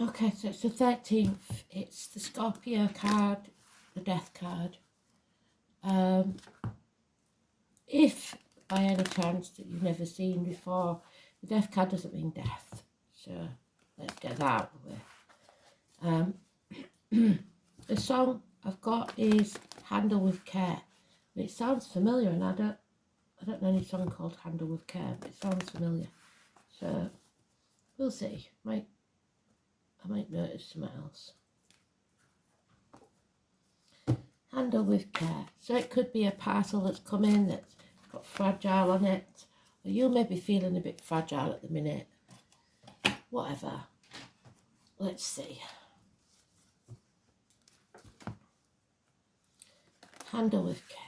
Okay, so it's the 13th. It's the Scorpio card, the Death card. If by any chance that you've never seen before, the Death card doesn't mean death. So let's get that out of the way. The song I've got is Handle with Care. It sounds familiar, and I don't know any song called Handle with Care, but it sounds familiar. So we'll see. I might notice something else. Handle with care. So it could be a parcel that's come in that's got fragile on it, or you may be feeling a bit fragile at the minute. Whatever. Let's see. Handle with care.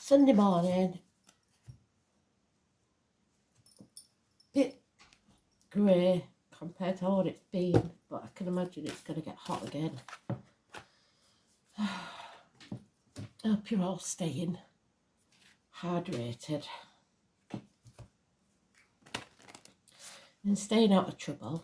Sunday morning, bit grey compared to what it's been, but I can imagine it's going to get hot again. I hope you're all staying hydrated and staying out of trouble.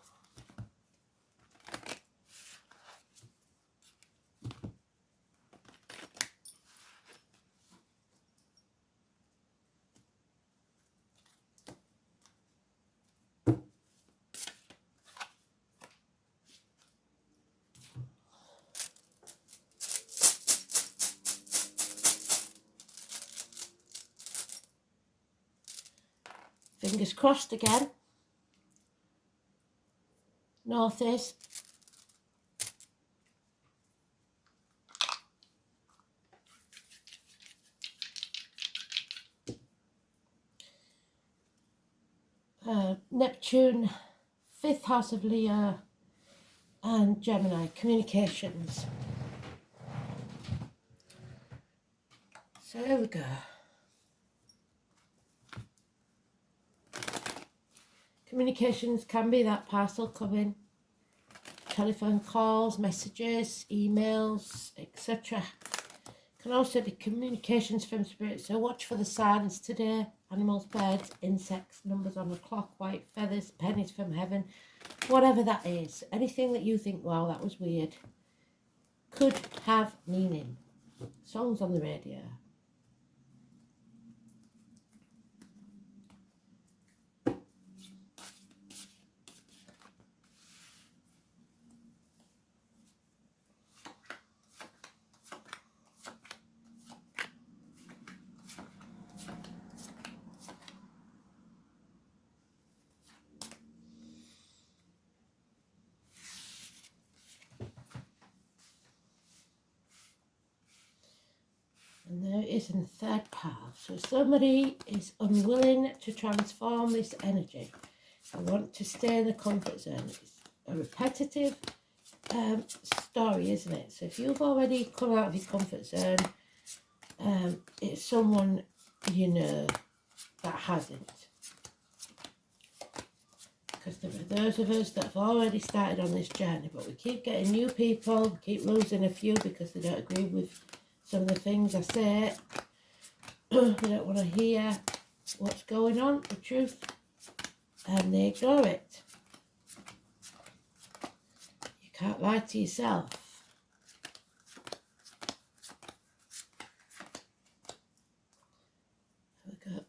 Fingers crossed again. North is. Neptune, 5th house of Leo, and Gemini, communications. So there we go. Communications can be that parcel coming, telephone calls, messages, emails, etc. Can also be communications from spirit. So watch for the signs today. Animals, birds, insects, numbers on the clock, white feathers, pennies from heaven. Whatever that is. Anything that you think, wow, that was weird, could have meaning. Songs on the radio. And there it is in the 3rd pile. So somebody is unwilling to transform this energy. They want to stay in the comfort zone. It's a repetitive story, isn't it? So if you've already come out of your comfort zone, it's someone you know that hasn't. Because there are those of us that have already started on this journey, but we keep getting new people, we keep losing a few because they don't agree with some of the things I say. They don't want to hear what's going on, the truth, and they ignore it. You can't lie to yourself. There we go.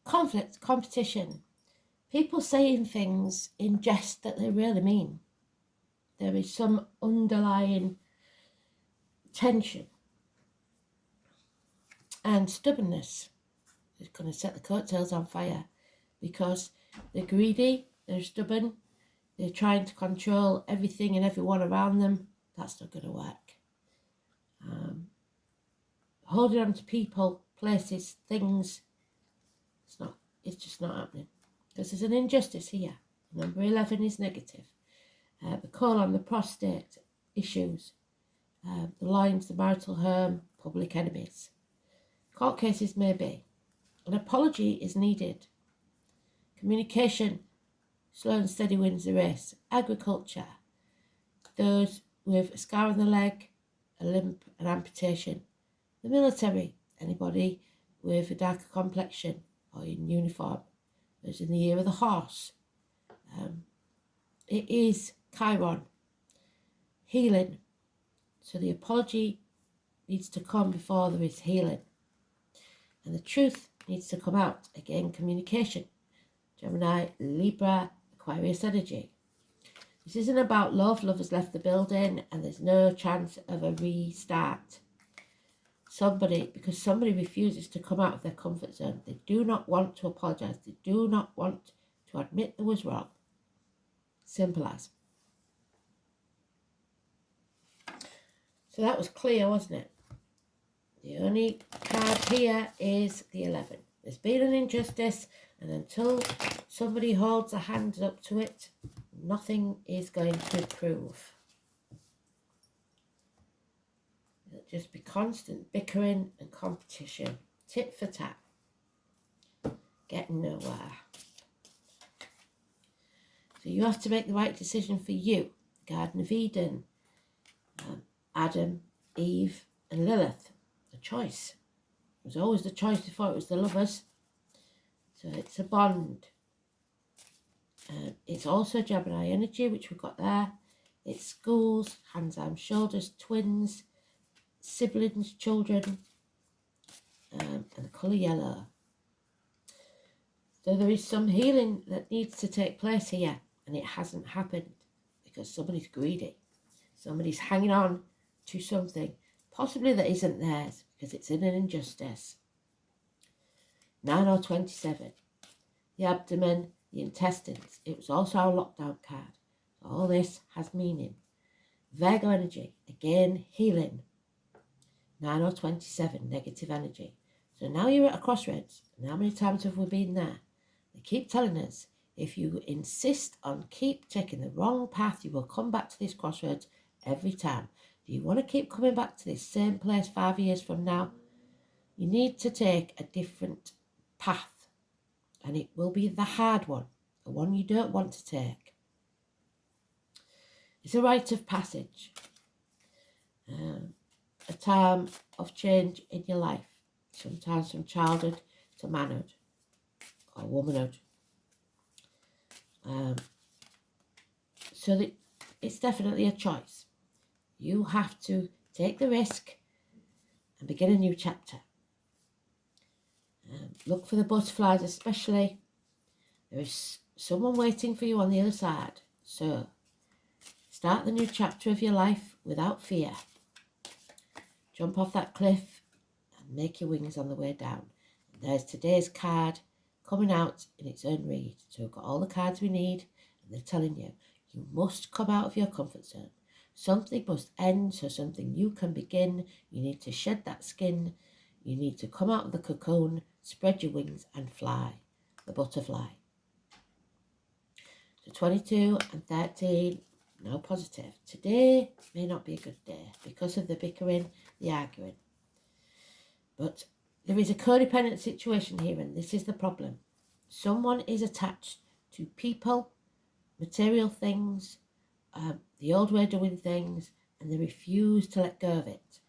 Conflict, competition. People saying things in jest that they really mean. There is some underlying tension. and stubbornness. It's going to set the coattails on fire because they're greedy, they're stubborn, they're trying to control everything and everyone around them. That's not going to work. Holding on to people, places, things, it's just not happening. Because there's an injustice here. Number 11 is negative. The colon, the prostate, issues, the lines, the marital home, public enemies. Court cases may be. An apology is needed. Communication, slow and steady wins the race. Agriculture, those with a scar on the leg, a limp, an amputation. The military, anybody with a darker complexion or in uniform. Those in the year of the horse. It is Chiron, healing. So the apology needs to come before there is healing. And the truth needs to come out. Again, communication. Gemini, Libra, Aquarius energy. This isn't about love. Love has left the building and there's no chance of a restart. Because somebody refuses to come out of their comfort zone. They do not want to apologise. They do not want to admit there was wrong. Simple as. So that was clear, wasn't it? The only card here is the 11. There's been an injustice, and until somebody holds a hand up to it, nothing is going to improve. It'll just be constant bickering and competition. Tit for tat. Getting nowhere. So you have to make the right decision for you. Garden of Eden, Adam, Eve and Lilith. The choice. It was always the choice before it was the lovers. So it's a bond. It's also Gemini energy, which we've got there. It's schools, hands, arms, shoulders, twins, siblings, children, and the colour yellow. So there is some healing that needs to take place here, and it hasn't happened because somebody's greedy. Somebody's hanging on to something, possibly that isn't theirs, because it's in an injustice. 9 or 27. The abdomen, the intestines. It was also our lockdown card. So all this has meaning. Virgo energy, again, healing. 9 or 27, negative energy. So now you're at a crossroads. And how many times have we been there? They keep telling us, if you insist on keep taking the wrong path, you will come back to this crossroads every time. Do you want to keep coming back to this same place 5 years from now? You need to take a different path. And it will be the hard one, the one you don't want to take. It's a rite of passage. A time of change in your life. Sometimes from childhood to manhood or womanhood. So that it's definitely a choice. You have to take the risk and begin a new chapter. Look for the butterflies especially. There is someone waiting for you on the other side. So start the new chapter of your life without fear. Jump off that cliff and make your wings on the way down. And there's today's card coming out in its own read. So we've got all the cards we need, and they're telling you, you must come out of your comfort zone. Something must end so something new can begin. You need to shed that skin. You need to come out of the cocoon, spread your wings and fly. The butterfly. So 22 and 13, no positive. Today may not be a good day because of the bickering, the arguing. But there is a codependent situation here, and this is the problem. Someone is attached to people, material things, the old way of doing things, and they refuse to let go of it.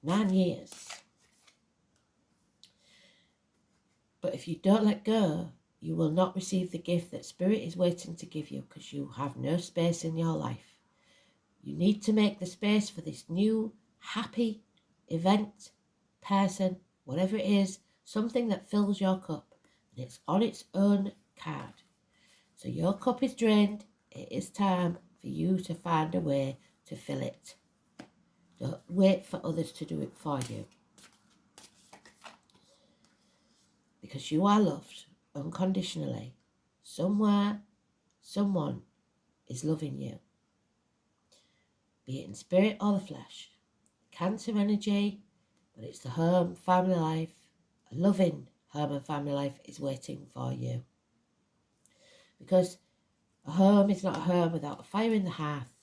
9 years. But if you don't let go, you will not receive the gift that Spirit is waiting to give you, because you have no space in your life. You need to make the space for this new, happy event, person, whatever it is, something that fills your cup. And it's on its own card. So your cup is drained. It is time for you to find a way to fill it. Don't wait for others to do it for you. Because you are loved unconditionally. Somewhere, someone is loving you. Be it in spirit or the flesh. Cancer energy, but it's the home, family life. A loving home and family life is waiting for you. Because a home is not a home without a fire in the hearth,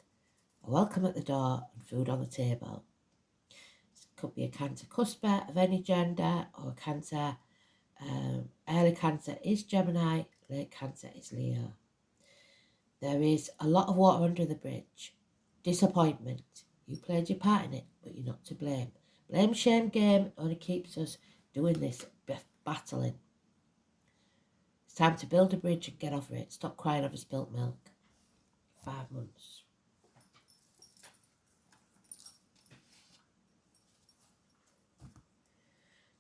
a welcome at the door, and food on the table. It could be a Cancer cusper of any gender, or a Cancer, early Cancer is Gemini, late Cancer is Leo. There is a lot of water under the bridge. Disappointment. You played your part in it, but you're not to blame. Blame, shame game only keeps us doing this, battling. It's time to build a bridge and get over it. Stop crying over spilt milk. 5 months.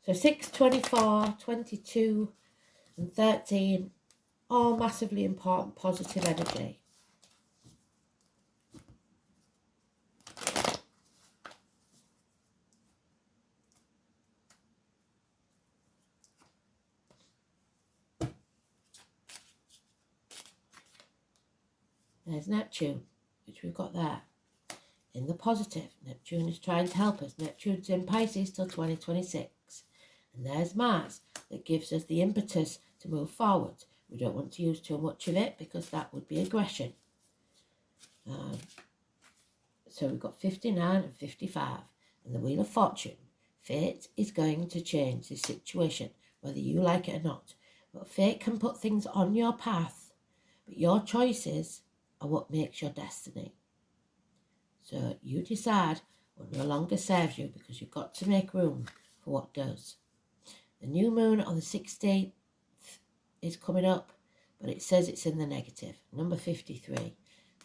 So 6, 24, 22 and 13, all massively important positive energy. There's Neptune, which we've got there. In the positive, Neptune is trying to help us. Neptune's in Pisces till 2026. And there's Mars, that gives us the impetus to move forward. We don't want to use too much of it because that would be aggression. So we've got 59 and 55. And the Wheel of Fortune. Fate is going to change this situation, whether you like it or not. But fate can put things on your path, but your choices are what makes your destiny. So you decide what no longer serves you, because you've got to make room for what does. The new moon on the 16th is coming up, but it says it's in the negative. Number 53.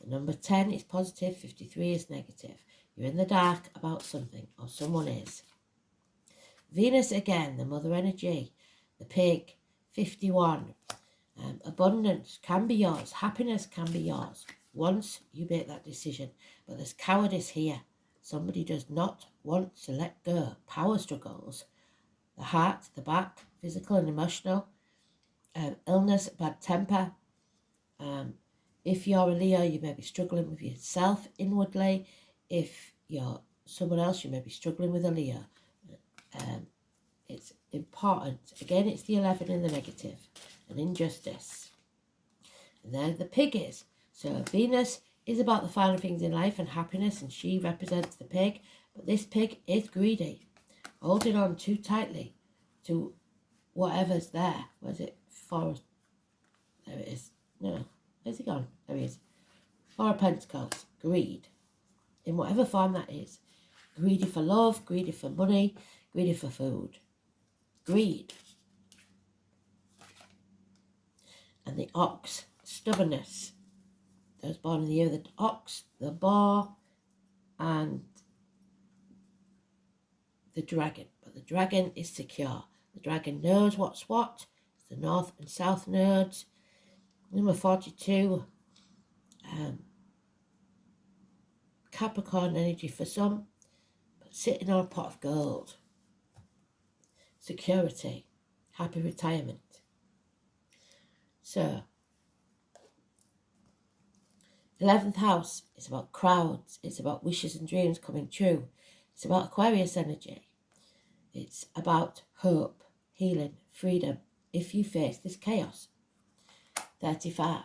The number 10 is positive, 53 is negative. You're in the dark about something, or someone is. Venus again, the mother energy, the pig, 51. Abundance can be yours. Happiness can be yours once you make that decision. But there's cowardice here. Somebody does not want to let go. Power struggles. The heart, the back, physical and emotional. Illness, bad temper. If you're a Leo, you may be struggling with yourself inwardly. If you're someone else, you may be struggling with a Leo. It's important. Again, it's the 11 in the negative. An injustice. And then the pig is. So Venus is about the finer things in life and happiness, and she represents the pig. But this pig is greedy, holding on too tightly to whatever's there. Where's it? Forest. There it is. No. Where's he gone? There he is. Four of Pentacles. Greed. In whatever form that is. Greedy for love, greedy for money, greedy for food. Greed. And the ox, stubbornness. Those born in the year of the ox, the boar, and the dragon. But the dragon is secure. The dragon knows what's what. It's the north and south nodes. Number 42. Capricorn energy for some, but sitting on a pot of gold. Security. Happy retirement. So, 11th house is about crowds. It's about wishes and dreams coming true. It's about Aquarius energy. It's about hope, healing, freedom, if you face this chaos. 35.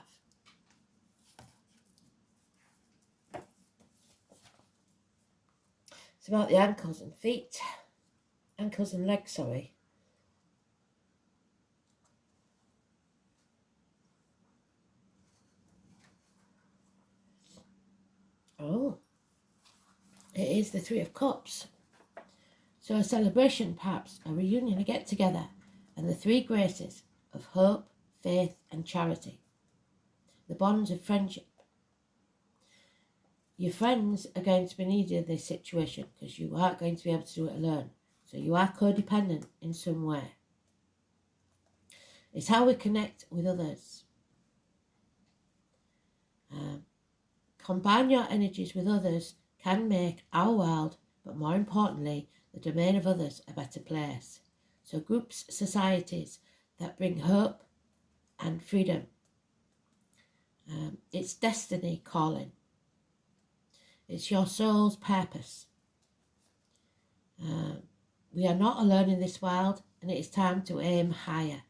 It's about the ankles and feet. Ankles and legs, sorry. Oh, it is the Three of Cups. So a celebration, perhaps, a reunion, a get-together, and the three graces of hope, faith, and charity. The bonds of friendship. Your friends are going to be needed in this situation because you aren't going to be able to do it alone. So you are codependent in some way. It's how we connect with others. Combine your energies with others can make our world but more importantly, the domain of others a better place. So groups, societies that bring hope and freedom. It's destiny calling. It's your soul's purpose. We are not alone in this world, and it is time to aim higher.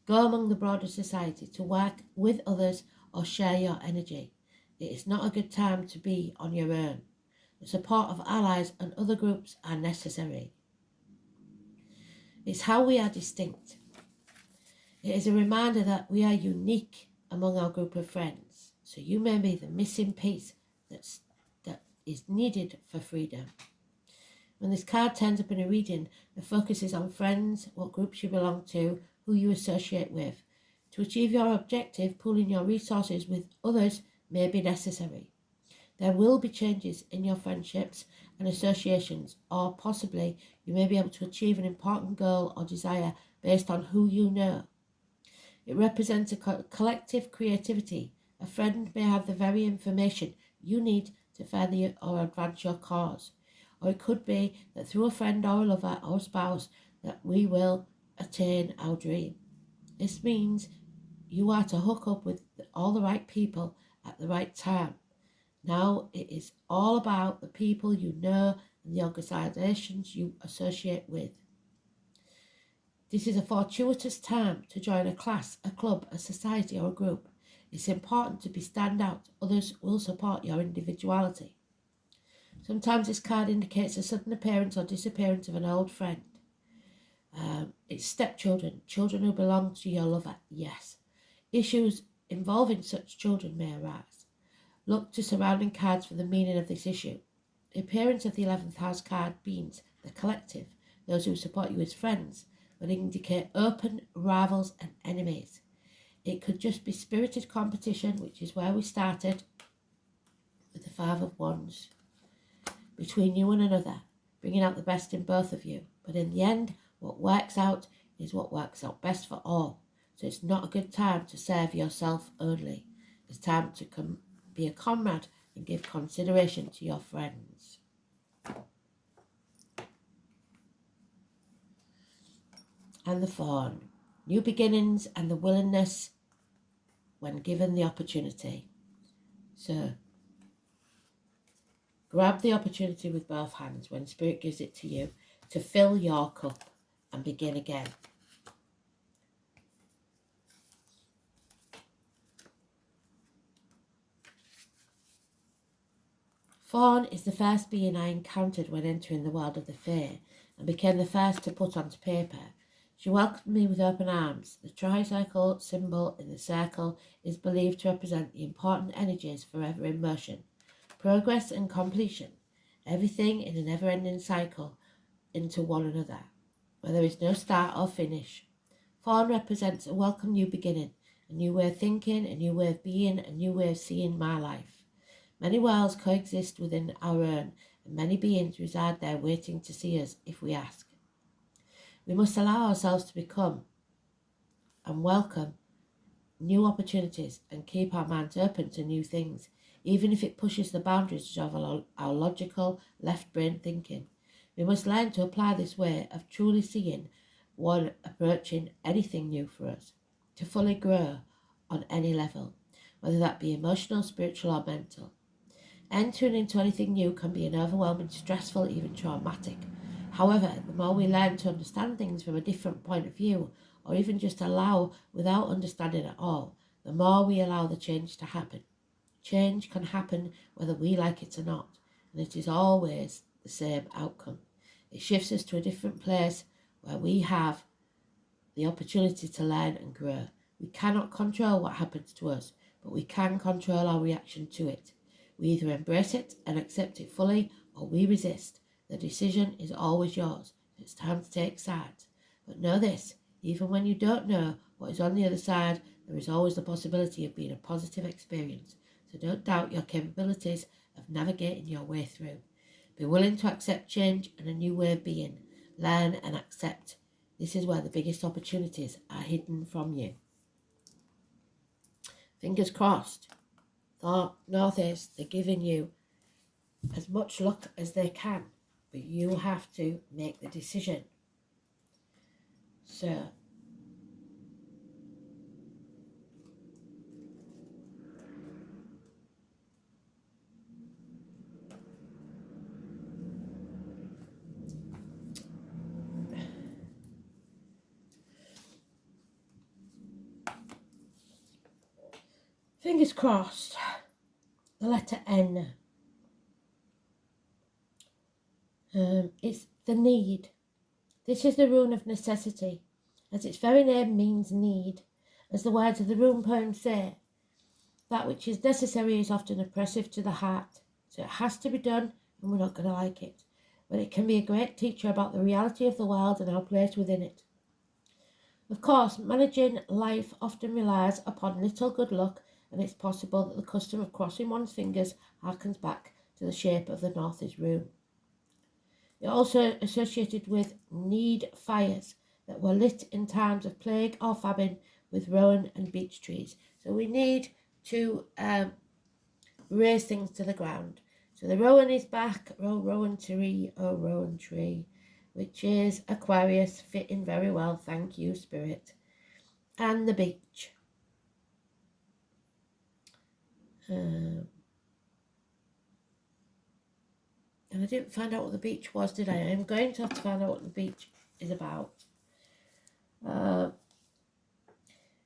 Go among the broader society to work with others or share your energy. It is not a good time to be on your own. The support of allies and other groups are necessary. It's how we are distinct. It is a reminder that we are unique among our group of friends. So you may be the missing piece that is needed for freedom. When this card turns up in a reading, the focus is on friends, what groups you belong to, who you associate with. To achieve your objective, pooling your resources with others may be necessary. There will be changes in your friendships and associations, or possibly you may be able to achieve an important goal or desire based on who you know. It represents a collective creativity. A friend may have the very information you need to further or advance your cause. Or it could be that through a friend or a lover or a spouse that we will attain our dream. This means you are to hook up with all the right people at the right time. Now it is all about the people you know and the organisations you associate with. This is a fortuitous time to join a class, a club, a society or a group. It's important to be standout. Others will support your individuality. Sometimes this card indicates a sudden appearance or disappearance of an old friend. It's stepchildren, children who belong to your lover, yes. Issues involving such children may arise. Look to surrounding cards for the meaning of this issue. The appearance of the 11th house card means the collective, those who support you as friends, but indicate open rivals and enemies. It could just be spirited competition, which is where we started with the 5 of Wands, between you and another, bringing out the best in both of you. But in the end, what works out is what works out best for all. So it's not a good time to serve yourself only. It's time to be a comrade and give consideration to your friends. And the Fawn. New beginnings and the willingness when given the opportunity. So grab the opportunity with both hands when Spirit gives it to you to fill your cup and begin again. Fawn is the first being I encountered when entering the world of the Fae and became the first to put onto paper. She welcomed me with open arms. The tricycle symbol in the circle is believed to represent the important energies forever in motion, progress and completion, everything in a never-ending cycle into one another, where there is no start or finish. Fawn represents a welcome new beginning, a new way of thinking, a new way of being, a new way of seeing my life. Many worlds coexist within our own, and many beings reside there waiting to see us if we ask. We must allow ourselves to become and welcome new opportunities and keep our minds open to new things, even if it pushes the boundaries of our logical left brain thinking. We must learn to apply this way of truly seeing one approaching anything new for us, to fully grow on any level, whether that be emotional, spiritual or mental. Entering into anything new can be an overwhelming, stressful, even traumatic. However, the more we learn to understand things from a different point of view, or even just allow without understanding at all, the more we allow the change to happen. Change can happen whether we like it or not, and it is always the same outcome. It shifts us to a different place where we have the opportunity to learn and grow. We cannot control what happens to us, but we can control our reaction to it. We either embrace it and accept it fully, or we resist. The decision is always yours. It's time to take sides. But know this, even when you don't know what is on the other side, there is always the possibility of being a positive experience. So don't doubt your capabilities of navigating your way through. Be willing to accept change and a new way of being. Learn and accept. This is where the biggest opportunities are hidden from you. Fingers crossed. Northeast, they're giving you as much luck as they can. but you have to make the decision. So fingers crossed. The letter N. It's the need. This is the rune of necessity, as its very name means need. As the words of the rune poem say, that which is necessary is often oppressive to the heart. So it has to be done, and we're not going to like it. But it can be a great teacher about the reality of the world and our place within it. Of course, managing life often relies upon little good luck, and it's possible that the custom of crossing one's fingers harkens back to the shape of the Northeast rune. They're also associated with need fires that were lit in times of plague or famine with rowan and beech trees. So we need to raise things to the ground. So the rowan is back, oh rowan tree, which is Aquarius, fitting very well, thank you, Spirit. And the beech. And I didn't find out what the beach was, did I? I'm going to have to find out what the beach is about.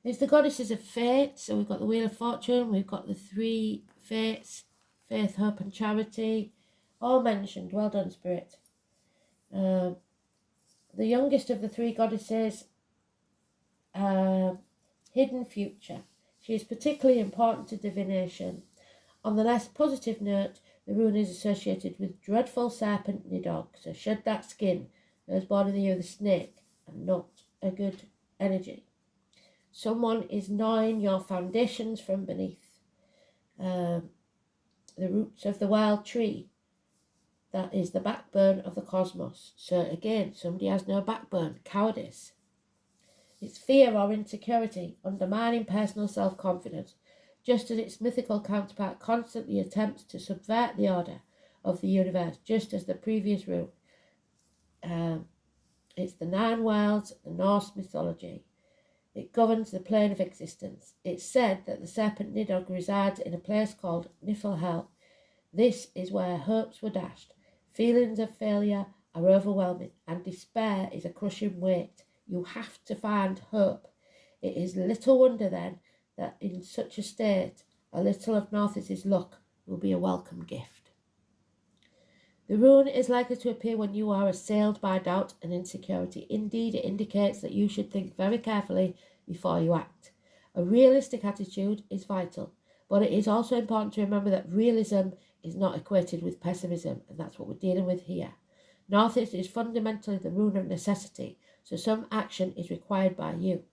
It's the goddesses of fate. So we've got the Wheel of Fortune. We've got the three fates. Faith, hope and charity. All mentioned. Well done, Spirit. The youngest of the three goddesses, hidden future. She is particularly important to divination. On the less positive note, the rune is associated with dreadful serpent Nidog, so shed that skin. Those born in the year of the snake and not a good energy. Someone is gnawing your foundations from beneath. The roots of the wild tree, that is the backbone of the cosmos. So again, somebody has no backbone, cowardice. It's fear or insecurity, undermining personal self-confidence, just as its mythical counterpart constantly attempts to subvert the order of the universe, just as the previous rune. It's the 9 worlds, the Norse mythology. It governs the plane of existence. It's said that the serpent Nidog resides in a place called Niflhel. This is where hopes were dashed. Feelings of failure are overwhelming, and despair is a crushing weight. You have to find hope. It is little wonder then that in such a state, a little of Northeast's luck will be a welcome gift. The rune is likely to appear when you are assailed by doubt and insecurity. Indeed, it indicates that you should think very carefully before you act. A realistic attitude is vital, but it is also important to remember that realism is not equated with pessimism, and that's what we're dealing with here. Northeast is fundamentally the rune of necessity, so some action is required by you,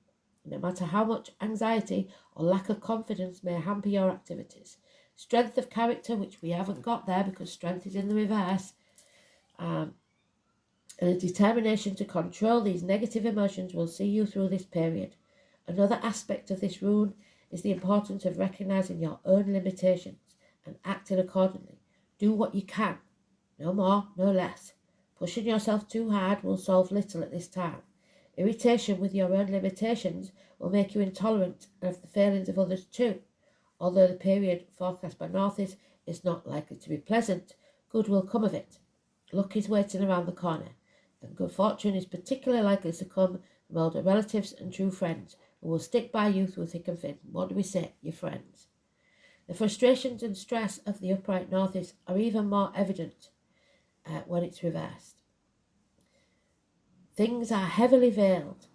no matter how much anxiety or lack of confidence may hamper your activities. Strength of character, which we haven't got there because strength is in the reverse, and a determination to control these negative emotions will see you through this period. Another aspect of this rune is the importance of recognizing your own limitations and acting accordingly. Do what you can, no more, no less. Pushing yourself too hard will solve little at this time. Irritation with your own limitations will make you intolerant of the failings of others too. Although the period forecast by Northeast is not likely to be pleasant, good will come of it. Luck is waiting around the corner, and good fortune is particularly likely to come from older relatives and true friends who will stick by you through thick and thin. What do we say? Your friends. The frustrations and stress of the upright Northeast are even more evident when it's reversed. Things are heavily veiled,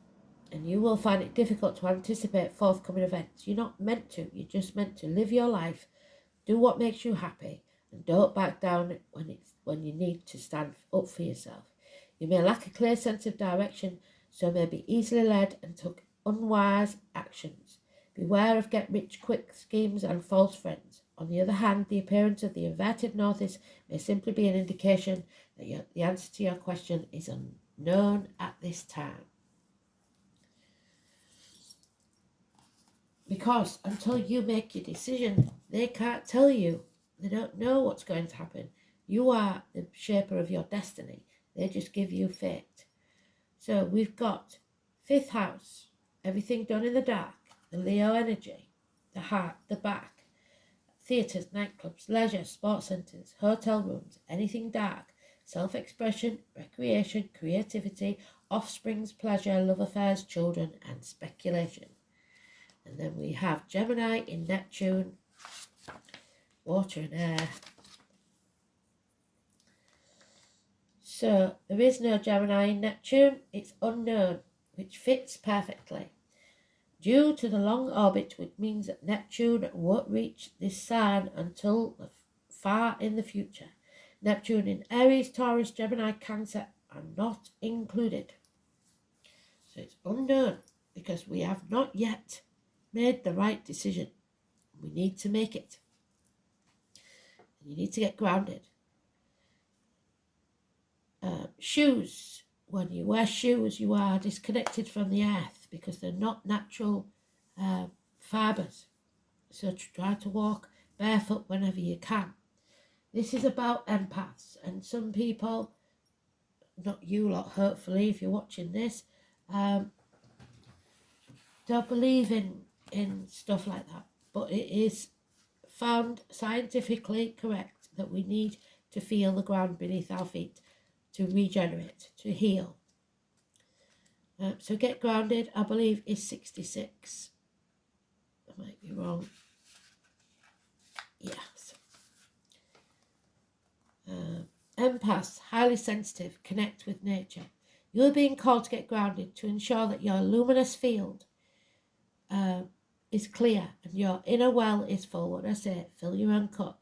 and you will find it difficult to anticipate forthcoming events. You're not meant to. You're just meant to live your life, do what makes you happy, and don't back down when you need to stand up for yourself. You may lack a clear sense of direction, so may be easily led and took unwise actions. Beware of get-rich-quick schemes and false friends. On the other hand, the appearance of the inverted Northeast may simply be an indication that the answer to your question is unknown at this time. Because until you make your decision, they can't tell you. They don't know what's going to happen. You are the shaper of your destiny. They just give you fate. So we've got 5th house, everything done in the dark, the Leo energy, the heart, the back, theatres, nightclubs, leisure, sports centres, hotel rooms, anything dark, self-expression, recreation, creativity, offsprings, pleasure, love affairs, children, and speculation. And then we have Gemini in Neptune, water and air. So there is no Gemini in Neptune, it's unknown, which fits perfectly. Due to the long orbit, which means that Neptune won't reach this sign until far in the future. Neptune in Aries, Taurus, Gemini, Cancer are not included. So it's unknown because we have not yet made the right decision. We need to make it. And you need to get grounded. Shoes. When you wear shoes, you are disconnected from the earth because they're not natural fibres. So try to walk barefoot whenever you can. This is about empaths, and some people, not you lot, hopefully, if you're watching this, don't believe in stuff like that. But it is found scientifically correct that we need to feel the ground beneath our feet to regenerate, to heal. So get grounded, I believe, is 66. I might be wrong. Yes. Empaths, highly sensitive, connect with nature. You're being called to get grounded to ensure that your luminous field is clear and your inner well is full. What I say, fill your own cup.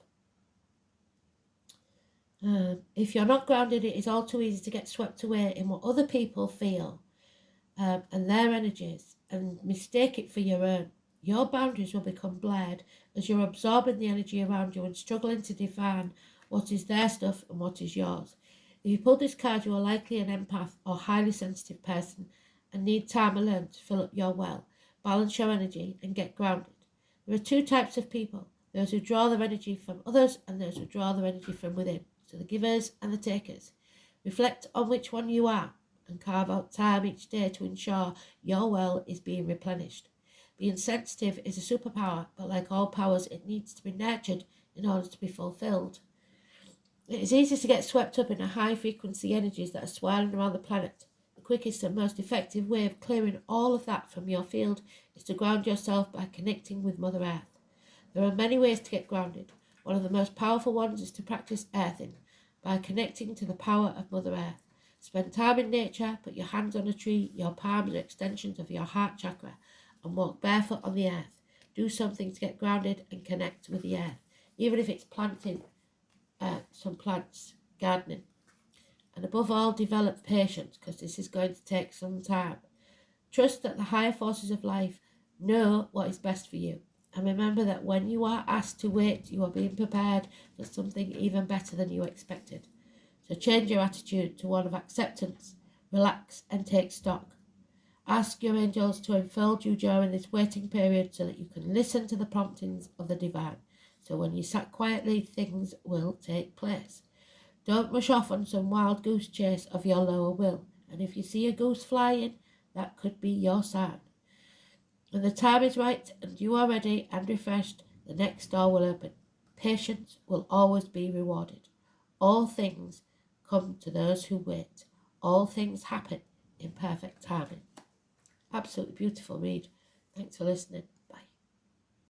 If you're not grounded, it is all too easy to get swept away in what other people feel and their energies and mistake it for your own. Your boundaries will become blurred as you're absorbing the energy around you and struggling to define what is their stuff and what is yours. If you pull this card, you are likely an empath or highly sensitive person and need time alone to fill up your well, balance your energy and get grounded. There are 2 types of people, those who draw their energy from others and those who draw their energy from within. So the givers and the takers. Reflect on which one you are and carve out time each day to ensure your well is being replenished. Being sensitive is a superpower, but like all powers, it needs to be nurtured in order to be fulfilled. It is easy to get swept up in the high frequency energies that are swirling around the planet. The quickest and most effective way of clearing all of that from your field is to ground yourself by connecting with Mother Earth. There are many ways to get grounded. One of the most powerful ones is to practice earthing by connecting to the power of Mother Earth. Spend time in nature, put your hands on a tree, your palms are extensions of your heart chakra, and walk barefoot on the earth. Do something to get grounded and connect with the earth, even if it's planting some plants, gardening. And above all, develop patience, because this is going to take some time. Trust that the higher forces of life know what is best for you. And remember that when you are asked to wait, you are being prepared for something even better than you expected. So change your attitude to one of acceptance, relax and take stock. Ask your angels to enfold you during this waiting period so that you can listen to the promptings of the divine. So when you sat quietly, things will take place. Don't rush off on some wild goose chase of your lower will. And if you see a goose flying, that could be your sign. When the time is right and you are ready and refreshed, the next door will open. Patience will always be rewarded. All things come to those who wait. All things happen in perfect timing. Absolutely beautiful read. Thanks for listening.